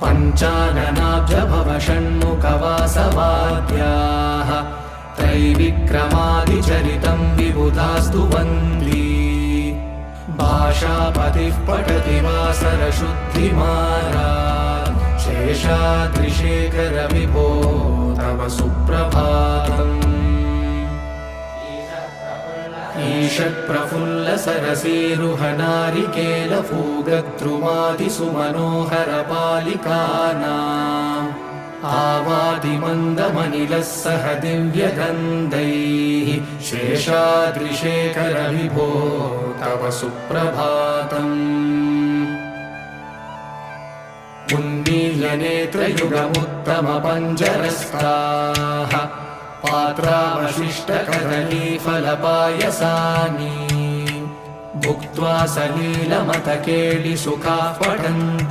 पञ्चाननाब्जभव षण्मुखवासवाद्याः त्रैविक्रमादिचरितं विबुधास्तु वन्दी भाषापतिः पठति वासरशुद्धिमारात् शेषाद्रिशेखर विभो तव सुप्रभातम् ईषत्प्रफुल्लसरसीरुहनारिकेलफूगद्रुमादिसुमनोहरपालिकानाम् आवादिमन्दमनिलः सह दिव्यगन्धैः शेषाद्रिशेखर विभो तव सुप्रभातम् उन्मील्यनेत्रयुगमुत्तमपञ्जरस्ताः पात्रावशिष्टकदलीफलपायसानि भुक्त्वा सलीलमतकेलिसुखाः पठन्ति।